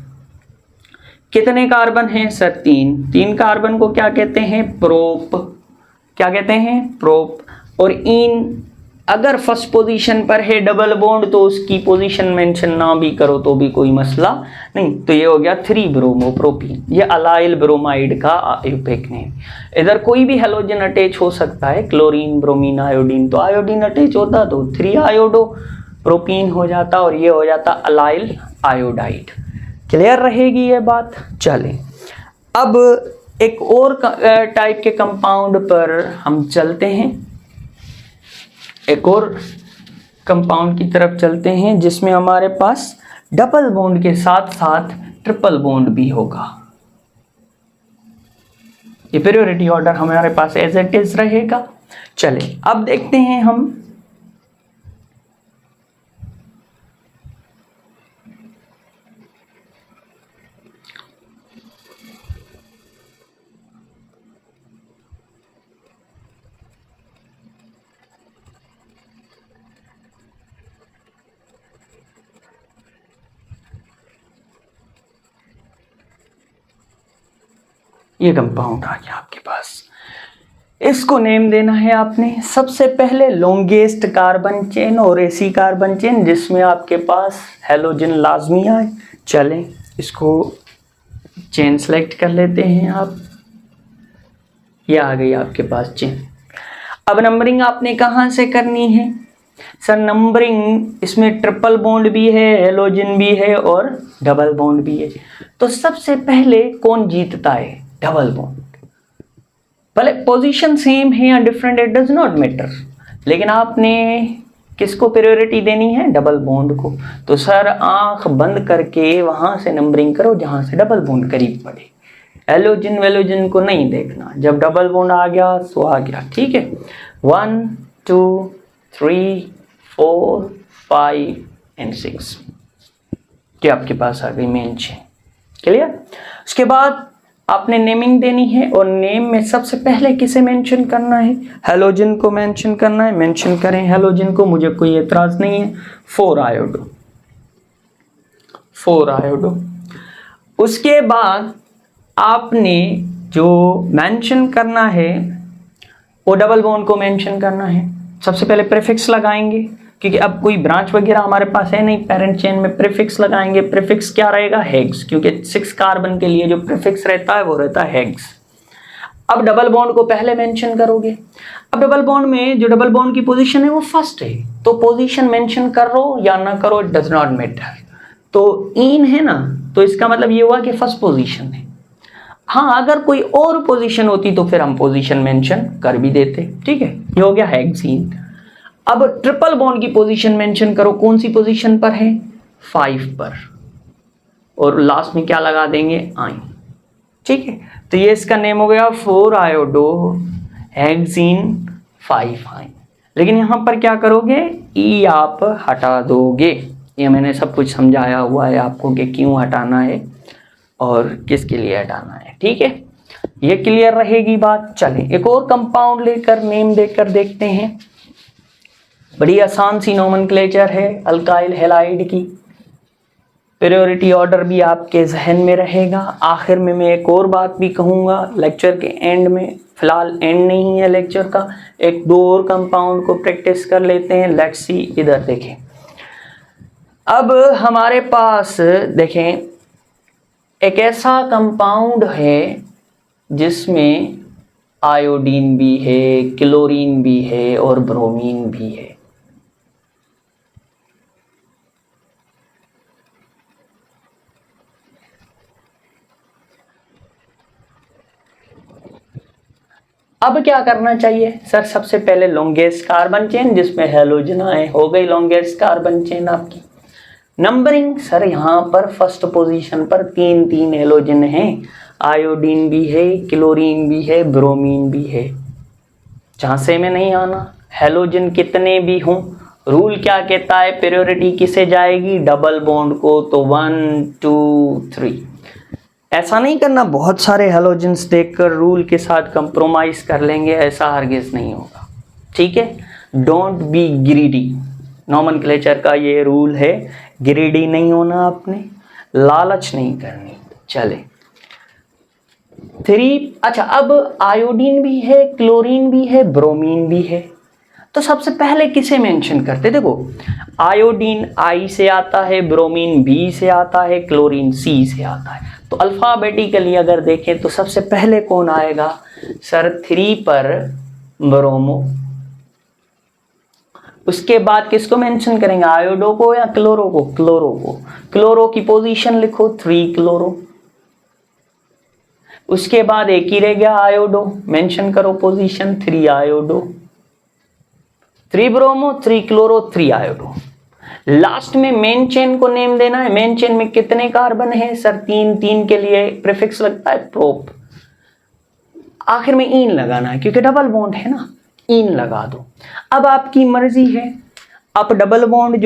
कितने कार्बन हैं सर, 3 कार्बन को क्या कहते हैं, प्रोप, क्या कहते हैं, प्रोप। और इन अगर फर्स्ट पोजीशन पर है डबल बॉन्ड तो उसकी पोजीशन मेंशन ना भी करो तो भी कोई मसला नहीं। तो ये हो गया 3 ब्रोमो प्रोपीन, ये अलाइल ब्रोमाइड का आयुपेक नेम। इधर कोई भी हैलोजन अटैच हो सकता है, क्लोरीन, ब्रोमीन, आयोडीन, तो आयोडीन अटैच होता तो 3 आयोडो प्रोपीन हो जाता, और ये हो जाता अलाइल आयोडाइड। क्लियर रहेगी ये बात। चलें अब एक और टाइप के कंपाउंड पर हम चलते हैं, एक और कंपाउंड की तरफ चलते हैं जिसमें हमारे पास डबल बॉन्ड के साथ साथ ट्रिपल बॉन्ड भी होगा। ये प्रायोरिटी ऑर्डर हमारे पास एज इट इज रहेगा। चले अब देखते हैं हम ये कंपाउंड आ गया आपके पास, इसको नेम देना है आपने सबसे पहले लॉन्गेस्ट कार्बन चेन और ऐसी कार्बन चेन जिसमें आपके पास हैलोजन लाजमी आए। चलें इसको चेन सेलेक्ट कर लेते हैं आप, ये आ गई आपके पास चेन। अब नंबरिंग आपने कहाँ से करनी है सर, नंबरिंग इसमें ट्रिपल बॉन्ड भी है, हैलोजन भी है और डबल बॉन्ड भी है। तो सबसे पहले कौन जीतता है, डबल बॉन्ड। भले पोजीशन सेम है या different, it does not matter, लेकिन आपने किसको प्रायोरिटी देनी है, डबल बॉन्ड को। तो सर आंख बंद करके वहां से नंबरिंग करो जहां से डबल बॉन्ड करीब पड़े, एलोजन वेलोजन को नहीं देखना, जब डबल बॉन्ड आ गया तो आ गया, ठीक है। 1 2 3 4 5 एंड 6 क्या आपके पास आ गई मेन चेन। क्लियर। उसके बाद आपने नेमिंग देनी है, और नेम में सबसे पहले किसे मेंशन करना है, हैलोजन को मेंशन करना है। मेंशन करें हैलोजन को, मुझे कोई एतराज नहीं है। 4 आयोडो, 4 आयोडो। उसके बाद आपने जो मेंशन करना है वो डबल बॉन्ड को मेंशन करना है। सबसे पहले प्रीफिक्स लगाएंगे, क्योंकि अब कोई ब्रांच वगैरह हमारे पास है नहीं, पेरेंट चेन में प्रीफिक्स लगाएंगे। प्रीफिक्स क्या रहेगा, हेक्स, क्योंकि 6 कार्बन के लिए जो प्रीफिक्स रहता है वो रहता है हेक्स। अब डबल बॉन्ड को पहले मेंशन करोगे। अब डबल बॉन्ड में जो डबल बॉन्ड की पोजीशन है वो फर्स्ट है, तो पोजीशन मेंशन करो या ना करो इट डज नॉट मैटर। तो इन है ना, तो इसका मतलब ये हुआ कि फर्स्ट पोजीशन है। हाँ अगर कोई और पोजीशन होती तो फिर हम पोजीशन मेंशन कर भी देते, ठीक है। ये हो गया हेक्सीन। अब ट्रिपल बॉन्ड की पोजीशन मेंशन करो, कौन सी पोजीशन पर है, 5 पर, और लास्ट में क्या लगा देंगे, आइन, ठीक है। तो ये इसका नेम हो गया 4 आयोडो हेक्सीन 5 आइन। लेकिन यहां पर क्या करोगे, ई आप हटा दोगे। ये मैंने सब कुछ समझाया हुआ है आपको कि क्यों हटाना है और किसके लिए हटाना है, ठीक है। ये क्लियर रहेगी बात। चलें एक और कंपाउंड लेकर नेम देकर देखते हैं। बड़ी आसान सी नोमेनक्लेचर है अल्काइल हैलाइड की। प्रायोरिटी ऑर्डर भी आपके जहन में रहेगा। आखिर में मैं एक और बात भी कहूँगा लेक्चर के एंड में, फिलहाल एंड नहीं है लेक्चर का। एक दो और कंपाउंड को प्रैक्टिस कर लेते हैं। लेट्स सी, इधर देखें। अब हमारे पास देखें एक ऐसा कंपाउंड है जिसमें आयोडीन भी है, क्लोरीन भी है और ब्रोमीन भी है। अब क्या करना चाहिए सर? सबसे पहले लॉन्गेस्ट कार्बन चेन जिसमें हैलोजन आए, हो गई लॉन्गेस्ट कार्बन चेन आपकी। नंबरिंग सर यहाँ पर फर्स्ट पोजीशन पर 3 हैलोजन हैं, आयोडीन भी है, क्लोरीन भी है, ब्रोमीन भी है। झांसे में नहीं आना, हैलोजन कितने भी हों, रूल क्या कहता है, प्रायोरिटी किसे जाएगी? डबल बॉन्ड को। तो 1 2 3 ऐसा नहीं करना बहुत सारे हैलोजेंस देखकर रूल के साथ कंप्रोमाइज कर लेंगे, ऐसा हरगिज नहीं होगा, ठीक है। डोंट बी ग्रीडी, नॉमेनक्लेचर का ये रूल है, ग्रीडी नहीं होना आपने, लालच नहीं करनी। चले 3, अच्छा अब आयोडीन भी है, क्लोरीन भी है, ब्रोमीन भी है, तो सबसे पहले किसे मेंशन करते? देखो आयोडीन आई से आता है, ब्रोमीन बी से आता है, क्लोरीन सी से आता है। तो अल्फाबेटिकली अगर देखें तो सबसे पहले कौन आएगा सर? 3 पर ब्रोमो। उसके बाद किसको मेंशन करेंगे? आयोडो को या क्लोरो को? क्लोरो को। क्लोरो की पोजीशन लिखो 3 क्लोरो। उसके बाद एक ही रह गया आयोडो, मेंशन करो position 3 iodo. 3 bromo, 3 chloro, 3 iodo. Last में मेन चेन को नेम देना है। मेन चेन में कितने कार्बन है सर? 3 के लिए प्रीफिक्स लगता है प्रोप, आखिर में इन लगाना है क्योंकि डबल बॉन्ड है ना, इन लगा दो। अब आपकी मर्जी है, आप डबल बॉन्ड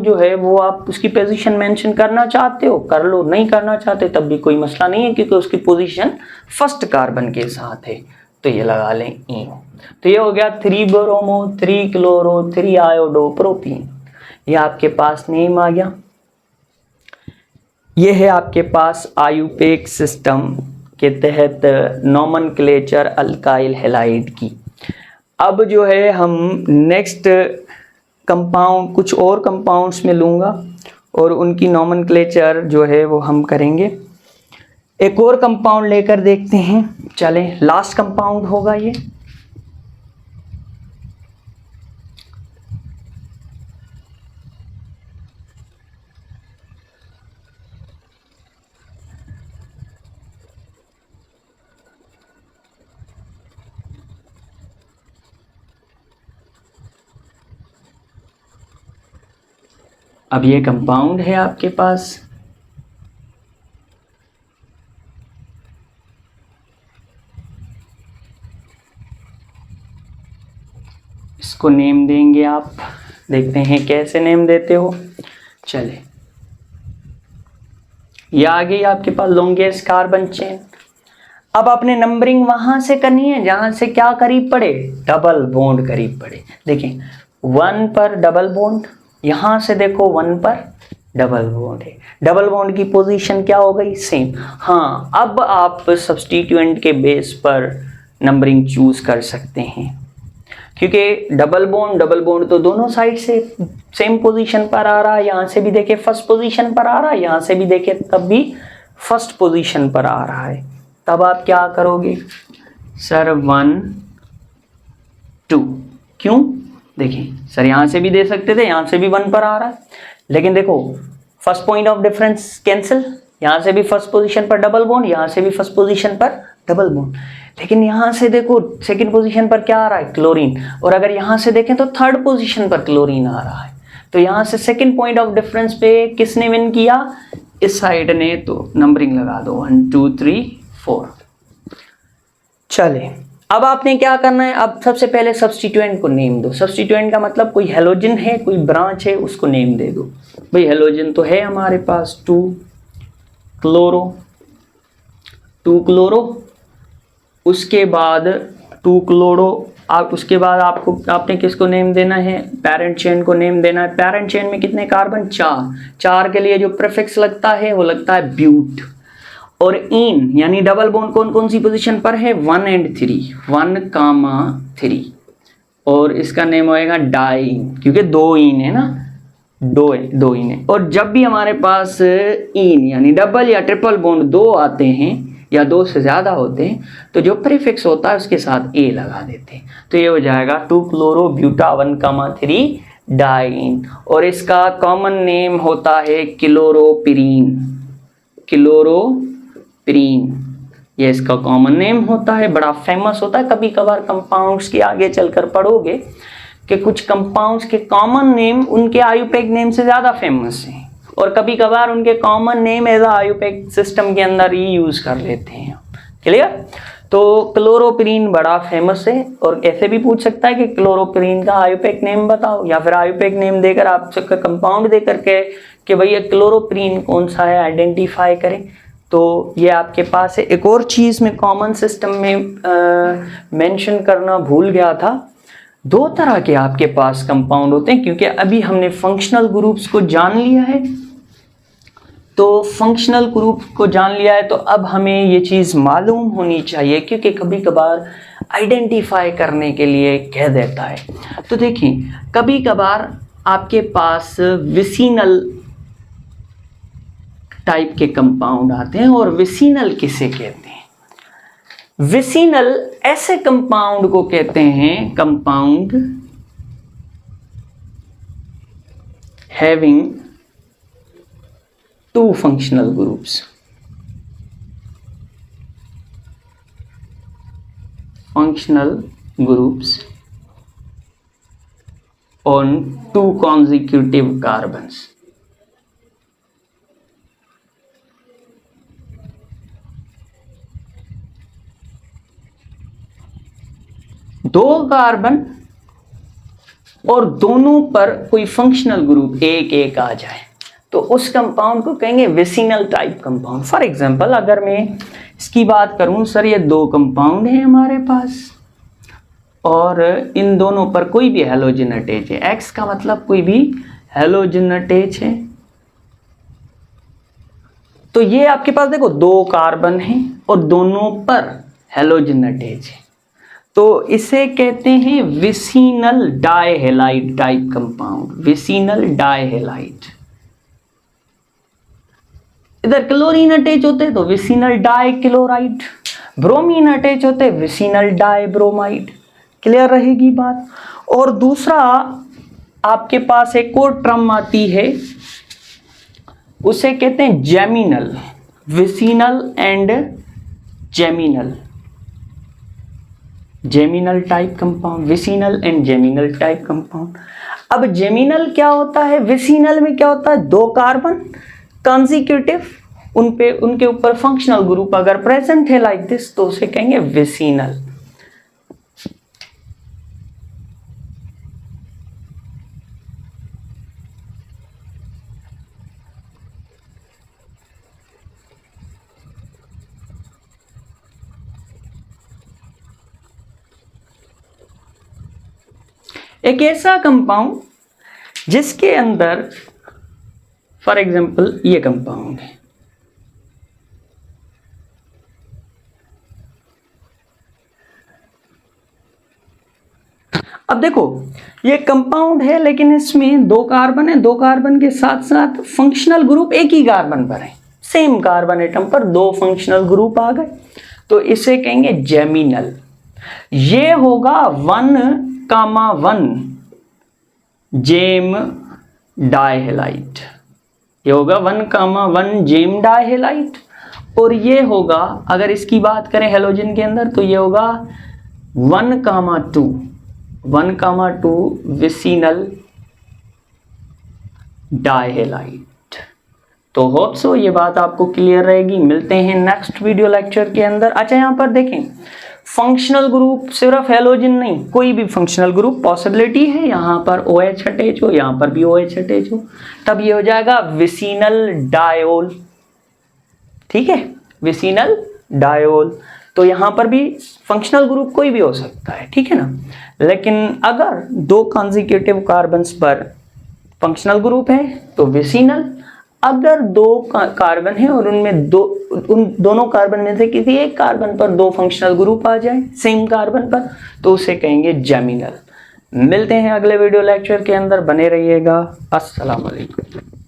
जो है वो आप उसकी पोजीशन मेंशन करना चाहते हो कर लो, नहीं करना चाहते तब भी कोई मसला नहीं है क्योंकि उसकी पोजीशन फर्स्ट कार्बन के साथ है, तो ये लगा लें इन। तो ये हो गया 3 ब्रोमो, 3 क्लोरो, 3 आयोडो, प्रोपीन। ये आपके पास नेम आ गया। ये है आपके पास आयुपेक सिस्टम के तहत नॉमेनक्लेचर अल्काइल हैलाइड की। अब जो है हम नेक्स्ट कंपाउंड, कुछ और कंपाउंड्स में लूँगा और उनकी नॉमेनक्लेचर जो है वो हम करेंगे। एक और कंपाउंड लेकर देखते हैं, चलें लास्ट कंपाउंड होगा ये। अब ये कंपाउंड है आपके पास, इसको नेम देंगे आप, देखते हैं कैसे नेम देते हो। चले ये आ गई आपके पास लॉन्गेस्ट कार्बन चेन। अब आपने नंबरिंग वहां से करनी है जहां से क्या करीब पड़े? डबल बॉन्ड करीब पड़े। देखें 1 पर डबल बॉन्ड, यहां से देखो 1 पर डबल बॉन्ड है, डबल बॉन्ड की पोजीशन क्या हो गई? सेम। हाँ अब आप सब्स्टिट्यूएंट के बेस पर नंबरिंग चूज कर सकते हैं क्योंकि डबल बॉन्ड तो दोनों साइड से सेम पोजीशन पर आ रहा है। यहाँ से भी देखे फर्स्ट पोजीशन पर आ रहा है, यहाँ से भी देखे तब भी फर्स्ट पोजीशन पर आ रहा है। तब आप क्या करोगे सर? 1 2। क्यों? देखिए सर यहाँ से भी दे सकते थे, यहाँ से भी 1 पर आ रहा है, लेकिन देखो first point of difference cancel, यहाँ से भी फर्स्ट पोजीशन पर डबल बॉन्ड, यहाँ से भी फर्स्ट पोजीशन पर डबल बॉन्ड, लेकिन यहाँ से देखो सेकंड पोजीशन पर क्या आ रहा है? क्लोरीन। और अगर यहाँ से देखें तो थर्ड पोजीशन पर क्लोरीन आ रहा है। तो यहाँ से सेकंड पॉइंट ऑफ डिफरेंस पे किसने विन किया? इस साइड ने। तो नंबरिंग लगा दो 1 2 3 4। चले अब आपने क्या करना है? अब सबसे पहले सब्स्टिट्यूएंट को नेम दो। सब्स्टिट्यूएंट का मतलब कोई हैलोजन है, कोई ब्रांच है, उसको नेम दे दो। भाई हैलोजन तो है हमारे पास 2 क्लोरो, उसके बाद 2 क्लोरो, आप उसके बाद आपने किसको नेम देना है? पेरेंट चेन को नेम देना है। पेरेंट चेन में कितने कार्बन? 4 के लिए जो प्रीफिक्स लगता है वो लगता है ब्यूट। और इन यानी डबल बॉन्ड कौन कौन सी पोजीशन पर है? 1 और 3, 1, 3। और इसका नेम होएगा डाइन क्योंकि 2 इन है ना, दो इन है। और जब भी हमारे पास इन यानी डबल या ट्रिपल बॉन्ड दो आते हैं या दो से ज़्यादा होते हैं तो जो प्रीफिक्स होता है उसके साथ ए लगा देते हैं। तो ये हो जाएगा 2-chloro-buta-1,3 डाइन। और इसका कॉमन नेम होता है क्लोरोपिरीन। क्लोरोपिरीन ये इसका कॉमन नेम होता है, बड़ा फेमस होता है। कभी कभार कंपाउंड्स के आगे चलकर पढ़ोगे कि कुछ कंपाउंड्स के कॉमन नेम उनके आयुपैक नेम से ज़्यादा फेमस हैं और कभी कभार उनके common name as IUPAC system के अंदर ही यूज़ कर लेते हैं। क्लियर? तो क्लोरोपिरीन बड़ा फेमस है और ऐसे भी पूछ सकता है कि क्लोरोपिरीन का आयुपैक नेम बताओ, या फिर आयुपैक नेम देकर आप कंपाउंड देकर के कि भैया क्लोरोपिरीन कौन सा है आइडेंटिफाई करें। तो ये आपके पास है। एक और चीज़ में कॉमन सिस्टम में मेंशन करना भूल गया था, दो तरह के आपके पास कंपाउंड होते हैं। क्योंकि अभी हमने फंक्शनल ग्रुप्स को जान लिया है, तो फंक्शनल ग्रुप को जान लिया है तो अब हमें ये चीज़ मालूम होनी चाहिए, क्योंकि कभी कभार आइडेंटिफाई करने के लिए कह देता है। तो देखिए कभी कभार आपके पास विसिनल टाइप के कंपाउंड आते हैं। और विसिनल किसे कहते हैं? विसिनल ऐसे कंपाउंड को कहते हैं compound having two functional groups. Functional groups on two consecutive carbons. दो कार्बन और दोनों पर कोई फंक्शनल ग्रुप एक एक आ जाए तो उस कंपाउंड को कहेंगे vicinal type compound. For example अगर मैं इसकी बात करूं, सर ये दो कंपाउंड हैं हमारे पास और इन दोनों पर कोई भी हैलोजन अटैच है। एक्स का मतलब कोई भी हैलोजन अटैच है। तो ये आपके पास देखो दो कार्बन हैं और दोनों पर हैलोजन अटैच है, तो इसे कहते हैं विसिनल डाइहैलाइड टाइप कंपाउंड। विसिनल डाइहैलाइड। इधर क्लोरीन अटैच होते हैं तो विसिनल डाइक्लोराइड, ब्रोमीन अटैच होते हैं विसिनल डाइब्रोमाइड। क्लियर रहेगी बात? और दूसरा आपके पास एक और टर्म आती है, उसे कहते हैं geminal. Vicinal and geminal. Geminal type compound, vicinal and geminal type compound. अब जेमिनल क्या होता है? विसिनल में क्या होता है? दो कार्बन कॉन्जिक्यूटिव, उनके ऊपर फंक्शनल ग्रुप अगर प्रेजेंट है लाइक दिस तो उसे कहेंगे विसिनल। एक ऐसा कंपाउंड जिसके अंदर फॉर एग्जांपल ये कंपाउंड है, अब देखो ये कंपाउंड है लेकिन इसमें दो कार्बन है, दो कार्बन के साथ साथ फंक्शनल ग्रुप एक ही कार्बन पर है, सेम कार्बन एटम पर दो फंक्शनल ग्रुप आ गए, तो इसे कहेंगे जेमिनल। ये होगा 1,1 जेम डाइहैलाइड। ये होगा 1,1 जेम डाइहैलाइड। और ये होगा अगर इसकी बात करें हेलोजन के अंदर तो ये होगा 1,2 विसिनल डाइहैलाइड। तो होप सो ये बात आपको क्लियर रहेगी। मिलते हैं नेक्स्ट वीडियो लेक्चर के अंदर। अच्छा यहाँ पर देखें फंक्शनल ग्रुप सिर्फ हेलोजन नहीं, कोई भी फंक्शनल ग्रुप पॉसिबिलिटी है, यहाँ पर OH अटैच हो, यहाँ पर भी OH अटैच हो, तब ये हो जाएगा विसिनल डायोल। ठीक है, विसिनल डायोल। तो यहाँ पर भी फंक्शनल ग्रुप कोई भी हो सकता है, ठीक है ना। लेकिन अगर दो कॉन्जिक्यूटिव कार्बन्स पर फंक्शनल ग्रुप है तो विसिनल। अगर दो कार्बन है और उन दोनों कार्बन में से किसी एक कार्बन पर दो फंक्शनल ग्रुप आ जाए सेम कार्बन पर तो उसे कहेंगे जेमिनल। मिलते हैं अगले वीडियो लेक्चर के अंदर, बने रहिएगा। अस्सलाम वालेकुम।